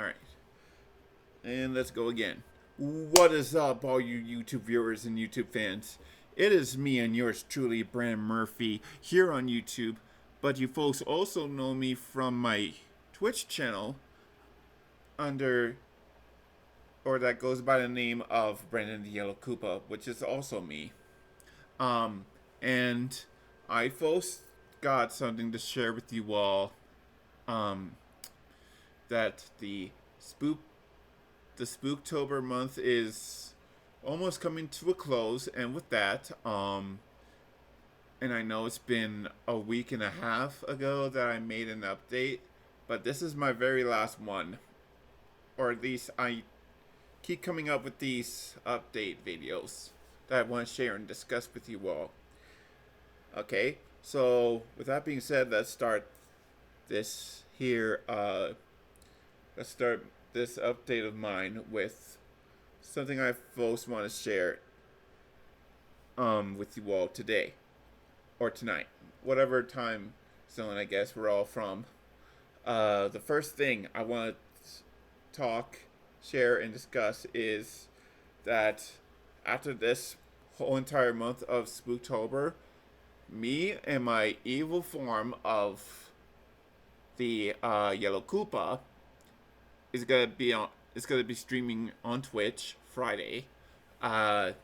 Alright. And let's go again. What is up, all you YouTube viewers and YouTube fans? It is me and yours truly, Brandon Murphy, here on YouTube. But you folks also know me from my Twitch channel under, or that goes by the name of Brandon the Yellow Koopa, which is also me. And I folks got something to share with you all. That the Spooktober month is almost coming to a close, and with that, and I know it's been a week and a half ago that I made an update, but this is my very last one, or at least I keep coming up with these update videos that I want to share and discuss with you all. Okay, so with that being said, let's start this here. Let's start this update of mine with something I most want to share with you all today or tonight, whatever time zone I guess we're all from. The first thing I want to talk, share, and discuss is that after this whole entire month of Spooktober, me and my evil form of the Yellow Koopa is gonna be streaming on Twitch Friday, to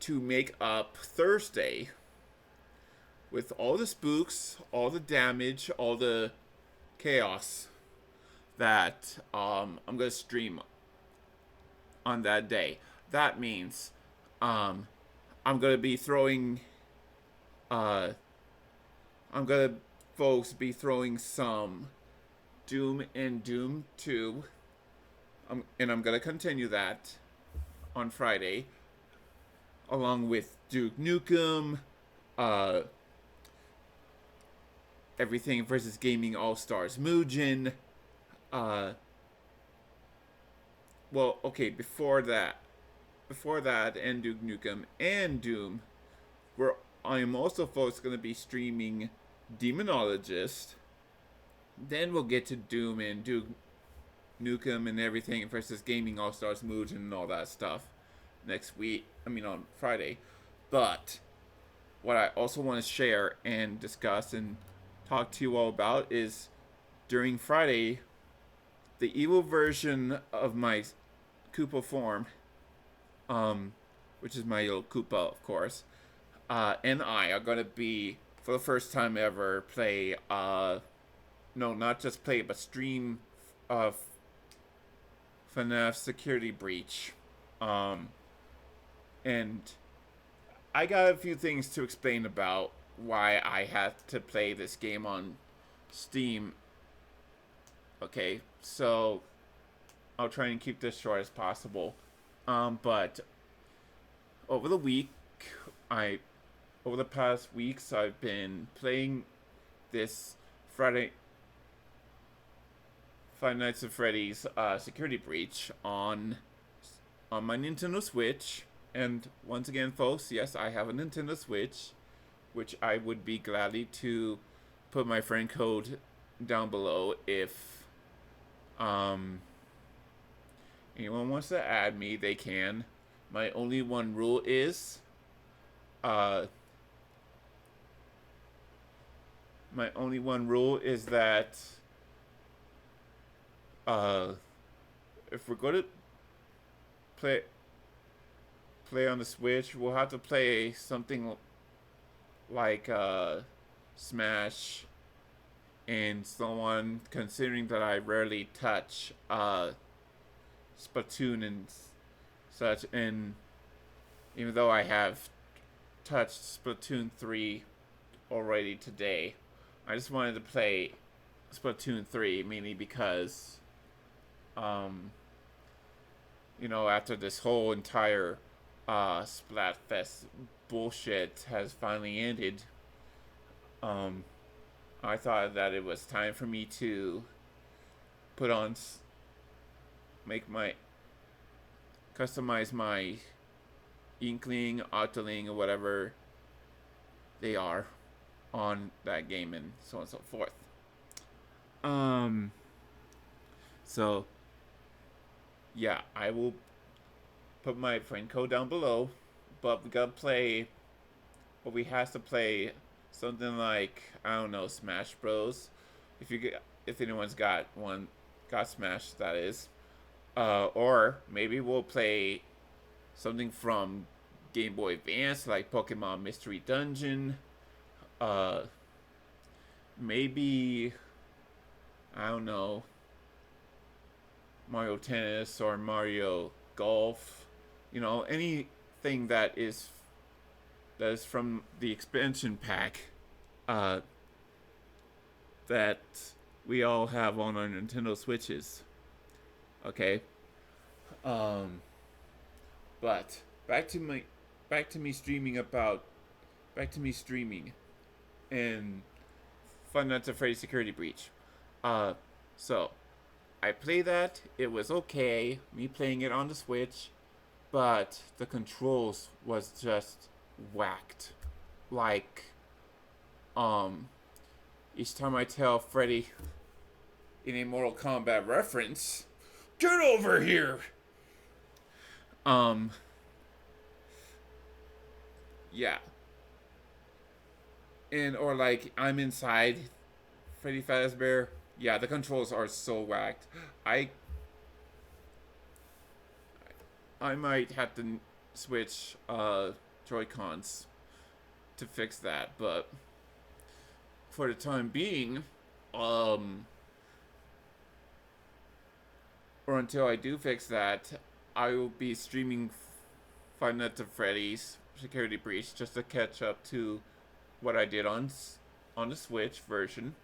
make up Thursday with all the spooks, all the damage, all the chaos that I'm gonna stream on that day. That means I'm gonna be throwing I'm gonna folks be throwing some Doom and Doom 2, and I'm gonna continue that on Friday, along with Duke Nukem, Everything versus Gaming All Stars Mugen. Well, okay, before that, and Duke Nukem and Doom, I am also folks gonna be streaming Demonologist. Then we'll get to Doom and Duke Nukem and Everything versus Gaming All Stars Mugen and all that stuff next week. On Friday. But what I also want to share and discuss and talk to you all about is during Friday, the evil version of my Koopa form, which is my little Koopa, of course, and I are gonna be, for the first time ever, play no, not just play, but stream FNAF Security Breach. And I got a few things to explain about why I had to play this game on Steam. Okay, so I'll try and keep this short as possible. But over the past weeks, I've been playing this Five Nights at Freddy's Security Breach on my Nintendo Switch. And once again, folks, yes, I have a Nintendo Switch, which I would be gladly to put my friend code down below if anyone wants to add me, they can. My only one rule is that if we're going to play on the Switch, we'll have to play something like Smash and so on, considering that I rarely touch Splatoon and such, and even though I have touched Splatoon 3 already today, I just wanted to play Splatoon 3 mainly because after this whole entire Splatfest bullshit has finally ended, I thought that it was time for me to customize my Inkling, Octoling, or whatever they are on that game, and so on and so forth. So yeah, I will put my friend code down below. But we gotta play. But we has to play something like, I don't know, Smash Bros. If anyone's got Smash, that is. Or maybe we'll play something from Game Boy Advance, like Pokemon Mystery Dungeon. Uh, maybe, I don't know, Mario Tennis or Mario Golf. Anything that is from the expansion pack. Uh, that we all have on our Nintendo Switches. Okay. Um, but back to me streaming about back to me streaming and Five Nights at Freddy's Security Breach. Uh, so I played that. It was okay. Me playing it on the Switch, but the controls was just whacked. Like, um, each time I tell Freddy in a Mortal Kombat reference, "Get over here!" Um, yeah. Or like, I'm inside Freddy Fazbear. Yeah, the controls are so whacked. I I might have to switch Joy-Cons to fix that, but for the time being, um, or until I do fix that, I will be streaming Five Nights at Freddy's Security Breach just to catch up to what I did on the Switch version,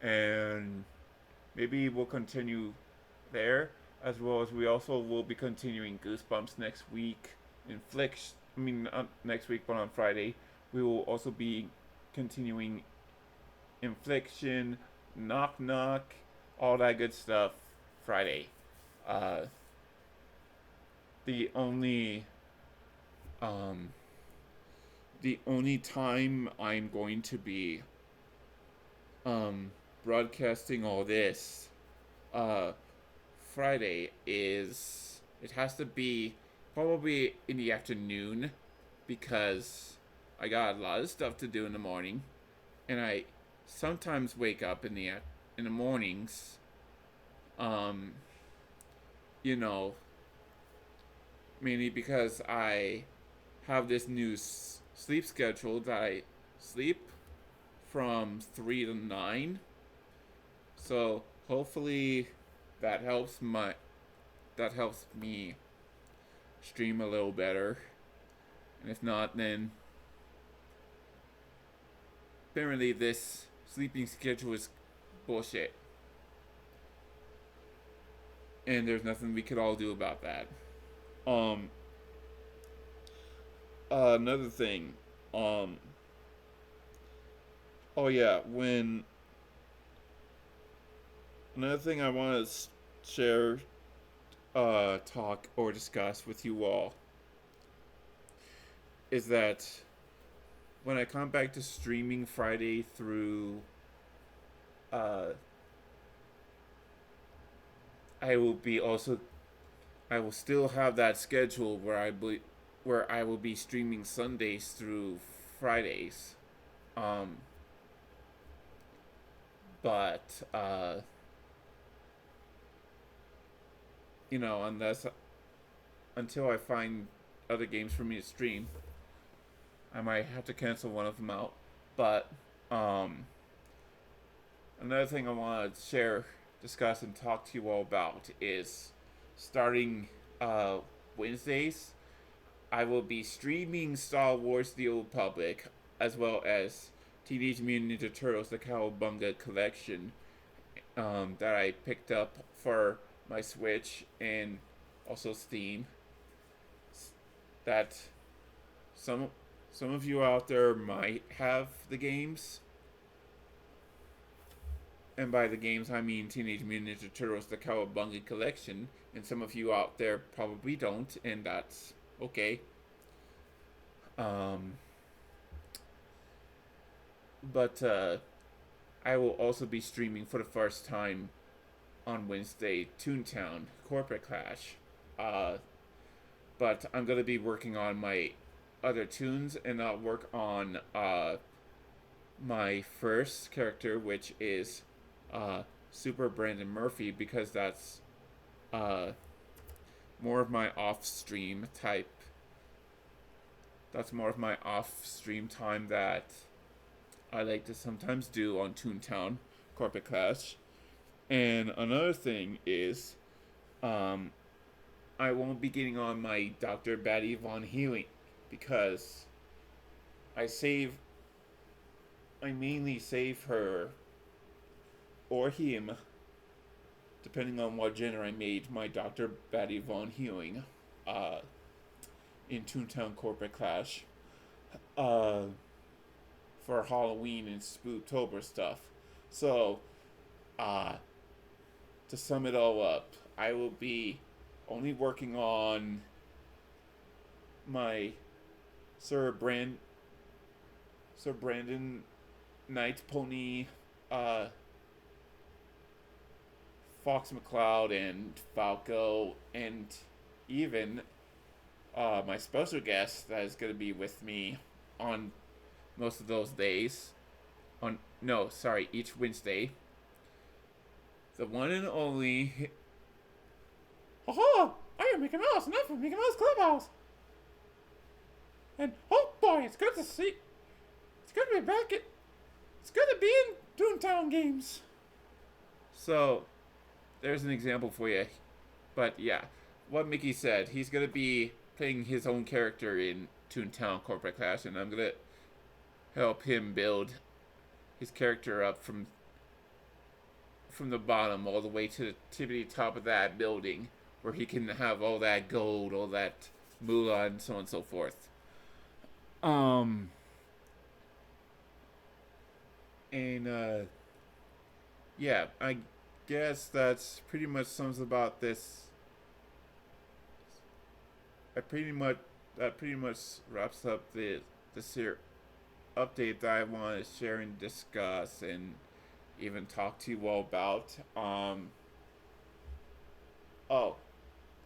and maybe we'll continue there, as well as we also will be continuing Goosebumps next week. Not next week, but on Friday, we will also be continuing Infliction, Knock Knock, all that good stuff Friday. Uh, the only um, the only time I'm going to be broadcasting all this uh, Friday is, it has to be probably in the afternoon, because I got a lot of stuff to do in the morning, and I sometimes wake up in the mornings, um, you know, mainly because I have this new sleep schedule that I sleep from 3 to 9. So hopefully that helps me stream a little better. And if not, then apparently this sleeping schedule is bullshit. And there's nothing we could all do about that. Um Another thing. Oh yeah, when another thing I want to share, talk or discuss with you all is that when I come back to streaming Friday through, uh, I will be also, I will still have that schedule where I will be streaming Sundays through Fridays. Um, but unless until I find other games for me to stream, I might have to cancel one of them out. But another thing I want to share, discuss, and talk to you all about is starting Wednesdays. I will be streaming Star Wars: The Old Republic, as well as Teenage Mutant Ninja Turtles: The Cowabunga Collection, that I picked up for my Switch and also Steam. That some of you out there might have the games, and by the games I mean Teenage Mutant Ninja Turtles: The Cowabunga Collection, and some of you out there probably don't, and that's okay. But I will also be streaming for the first time on Wednesday, Toontown Corporate Clash. Uh, but I'm gonna be working on my other tunes and not work on my first character, which is uh, Super Brandon Murphy, because that's uh, more of my off-stream type. That's more of my off-stream time that I like to sometimes do on Toontown Corporate Clash. And another thing is, um, I won't be getting on my Dr. Batty Von Healing because I save. I mainly save her or him, depending on what genre I made my Dr. Batty Von Healing, uh, in Toontown Corporate Clash, uh, for Halloween and Spooptober stuff. So, uh, to sum it all up, I will be only working on my Sir Brandon Knight Pony, Fox McCloud and Falco, and even my special guest that is going to be with me on most of those days. Each Wednesday. The one and only. Aha! I am Mickey Mouse, not from Mickey Mouse Clubhouse. And oh boy, it's good to see. It's good to be back. It's good to be in Toontown games. So, there's an example for you. But yeah, what Mickey said, he's gonna be playing his own character in Toontown Corporate Clash, and I'm gonna help him build his character up from the bottom all the way to the tippity top of that building, where he can have all that gold, all that moolah, and so on and so forth. Yeah, I guess that's pretty much sums about this. That pretty much wraps up this here update that I want to share and discuss and even talk to you all about. Oh,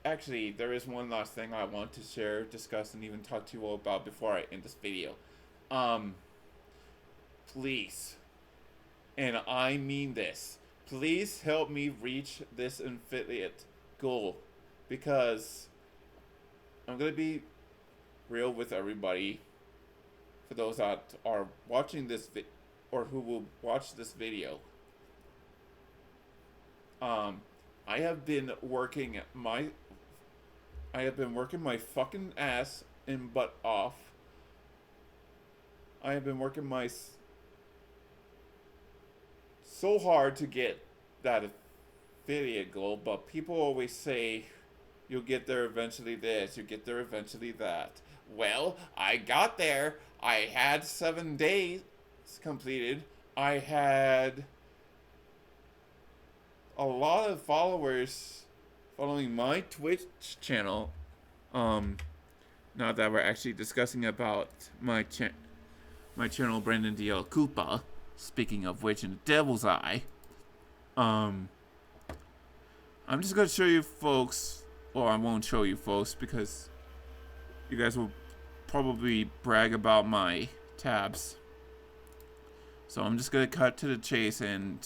actually, there is one last thing I want to share, discuss, and even talk to you all about before I end this video. Please, and I mean this, please help me reach this affiliate goal, because I'm gonna be real with everybody. For those that are watching this or who will watch this video, I have been working my fucking ass and butt off. I have been working so hard to get that affiliate goal, but people always say you'll get there eventually this, you'll get there eventually that. Well, I got there. I had 7 days completed. I had a lot of followers following my Twitch channel. Now that we're actually discussing about my channel, Brandon DL Koopa. Speaking of which, in the Devil's Eye, I'm just gonna show you folks, or I won't show you folks because you guys will probably brag about my tabs. So I'm just gonna cut to the chase and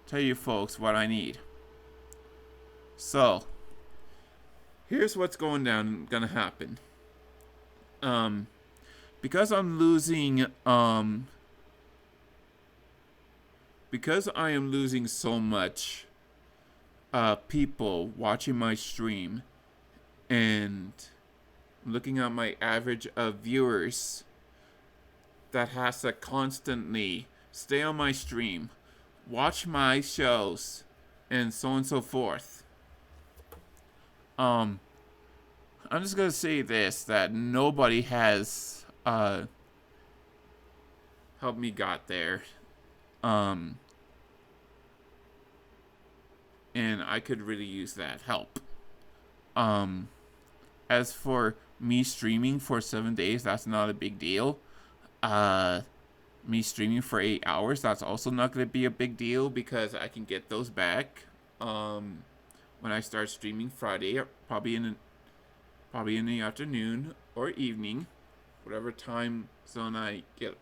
tell you folks what I need. So here's what's gonna happen. Because I'm losing because I am losing so much people watching my stream, and looking at my average of viewers that has to constantly stay on my stream, watch my shows, and so on and so forth. I'm just gonna say this, that nobody has helped me got there. And I could really use that help. As for me streaming for 7 days, that's not a big deal. Me streaming for 8 hours, that's also not going to be a big deal because I can get those back. um, when I start streaming Friday, probably in the afternoon or evening, whatever time zone I get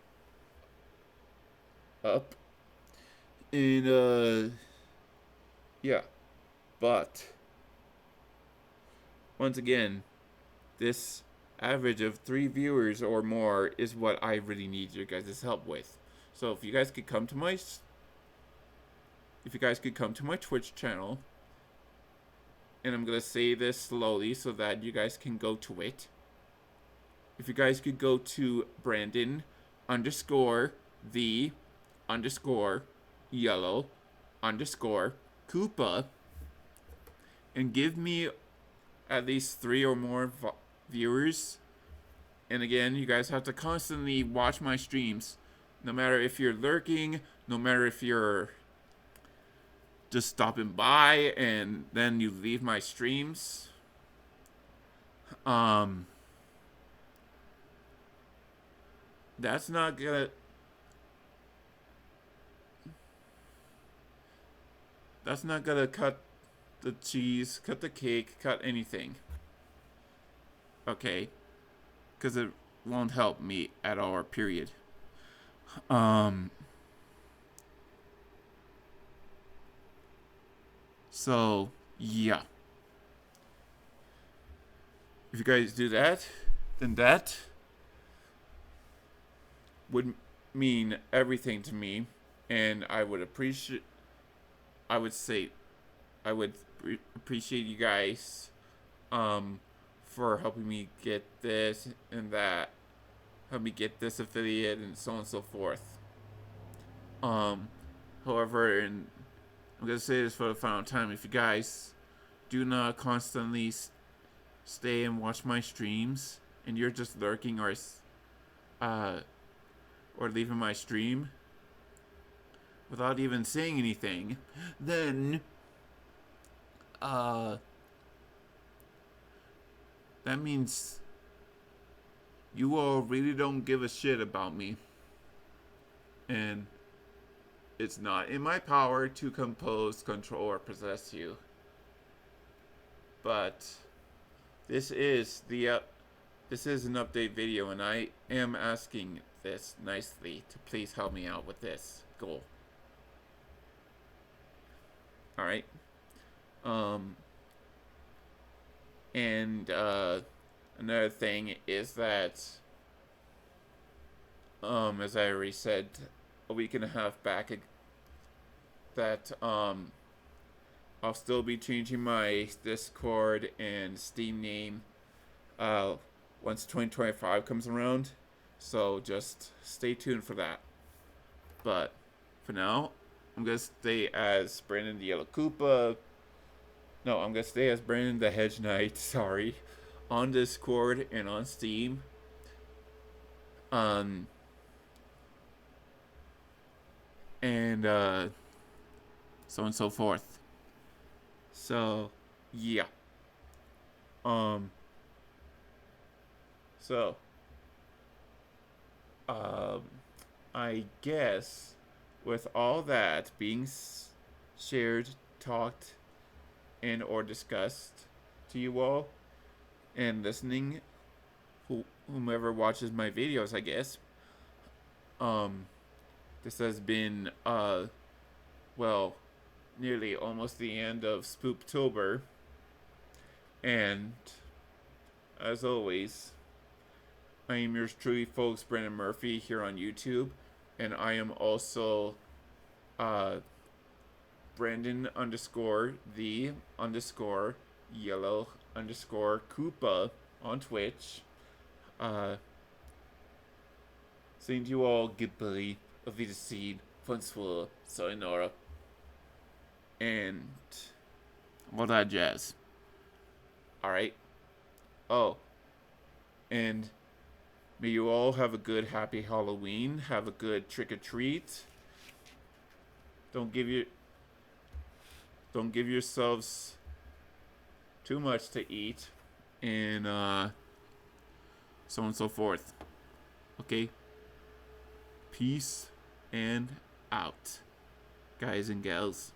up. And yeah, but once again, this average of 3 viewers or more is what I really need your guys' help with. So if you guys could come to my Twitch channel, and I'm gonna say this slowly so that you guys can go to it. If you guys could go to Brandon underscore the underscore yellow underscore Koopa and give me at least 3 or more viewers. And again, you guys have to constantly watch my streams, no matter if you're lurking, no matter if you're just stopping by and then you leave my streams. That's not gonna cut the cheese, cut the cake, cut anything. Okay? Because it won't help me at all, period. So, yeah. If you guys do that, then that would mean everything to me, and I would appreciate you guys for helping me get this and that, help me get this affiliate and so on and so forth. However, and I'm gonna say this for the final time, if you guys do not constantly stay and watch my streams and you're just lurking or leaving my stream without even saying anything, then that means you all really don't give a shit about me. And it's not in my power to compose, control, or possess you. But this is an update video, and I am asking this nicely to please help me out with this goal. Alright? And another thing is that as I already said a week and a half back, that I'll still be changing my Discord and Steam name once 2025 comes around, so just stay tuned for that. But for now, I'm gonna stay as Brandon the Yellow Koopa. No, I'm gonna stay as Brandon the Hedge Knight, sorry, on Discord and on Steam. And so on and so forth. So, yeah. I guess with all that being shared, talked, and or discussed to you all, and listening, whomever watches my videos, I guess, this has been, nearly almost the end of Spooptober. And, as always, I am yours truly, folks, Brandon Murphy, here on YouTube. And I am also, Brandon underscore the underscore yellow underscore Koopa on Twitch. Saying to you all goodbye, auf Wiedersehen, bonsoir, sayonara, and all that jazz. Alright? Oh. And may you all have a good, happy Halloween. Have a good trick-or-treat. Don't give yourselves too much to eat. And, so on and so forth. Okay? Peace and out, guys and gals.